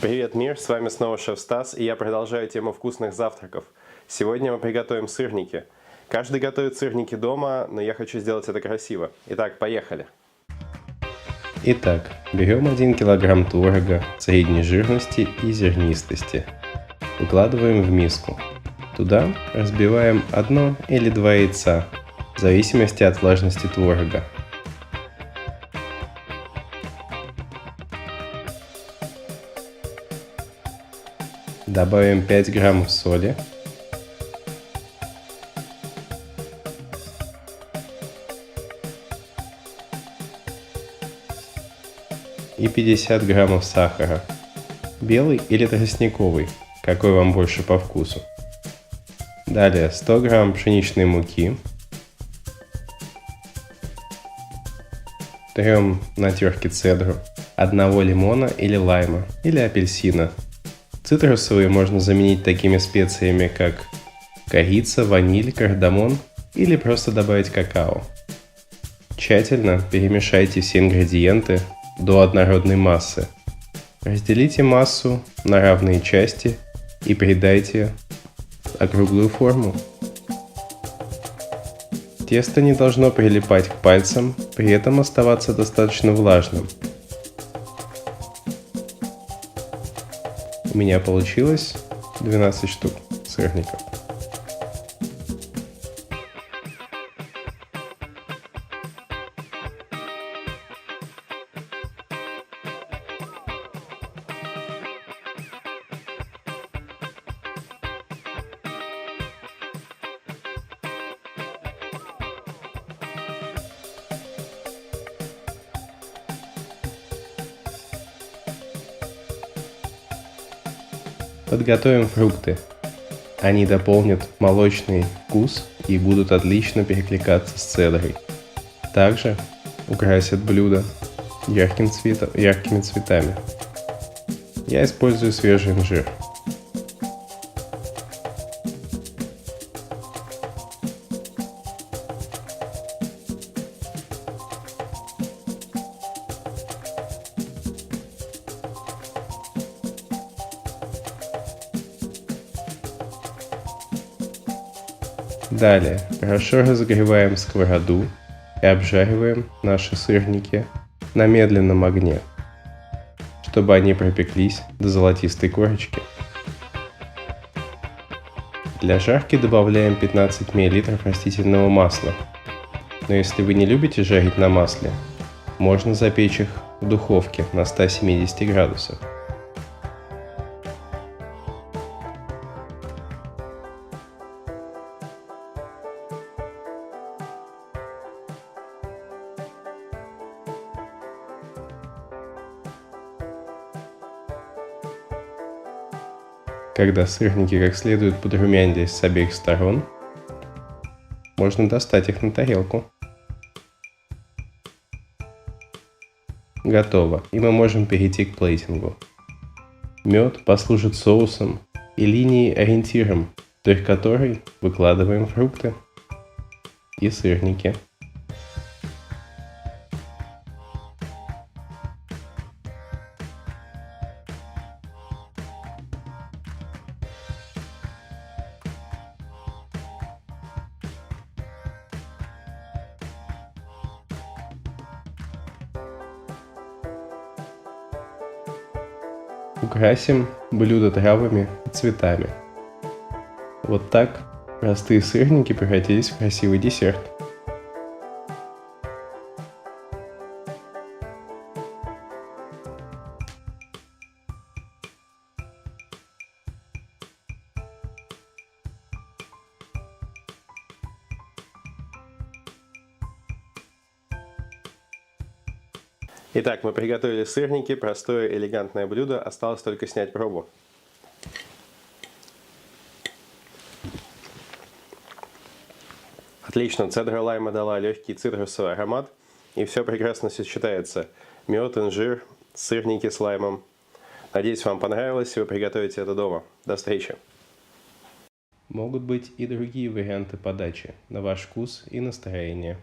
Привет, мир! С вами снова шеф Стас, и я продолжаю тему вкусных завтраков. Сегодня мы приготовим сырники. Каждый готовит сырники дома, но я хочу сделать это красиво. Итак, поехали! Итак, берем 1 кг творога средней жирности и зернистости. Выкладываем в миску. Туда разбиваем 1 или 2 яйца, в зависимости от влажности творога. Добавим 5 граммов соли. И 50 граммов сахара. Белый или тростниковый, какой вам больше по вкусу. Далее 100 грамм пшеничной муки. Трем на терке цедру 1 лимона или лайма, или апельсина. Цитрусовые можно заменить такими специями, как корица, ваниль, кардамон или просто добавить какао. Тщательно перемешайте все ингредиенты до однородной массы. Разделите массу на равные части и придайте округлую форму. Тесто не должно прилипать к пальцам, при этом оставаться достаточно влажным. У меня получилось 12 штук сырников. Подготовим фрукты. Они дополнят молочный вкус и будут отлично перекликаться с цедрой. Также украсят блюдо яркими цветами. Я использую свежий инжир. Далее хорошо разогреваем сковороду и обжариваем наши сырники на медленном огне, чтобы они пропеклись до золотистой корочки. Для жарки добавляем 15 мл растительного масла, но если вы не любите жарить на масле, можно запечь их в духовке на 170 градусах. Когда сырники как следует подрумянились с обеих сторон, можно достать их на тарелку. Готово, и мы можем перейти к плейтингу. Мед послужит соусом и линией ориентиром, вдоль которой выкладываем фрукты и сырники. Украсим блюдо травами и цветами. Вот так простые сырники превратились в красивый десерт. Итак, мы приготовили сырники, простое элегантное блюдо, осталось только снять пробу. Отлично, цедра лайма дала легкий цитрусовый аромат, и все прекрасно сочетается. Мед, инжир, сырники с лаймом. Надеюсь, вам понравилось, и вы приготовите это дома. До встречи! Могут быть и другие варианты подачи, на ваш вкус и настроение.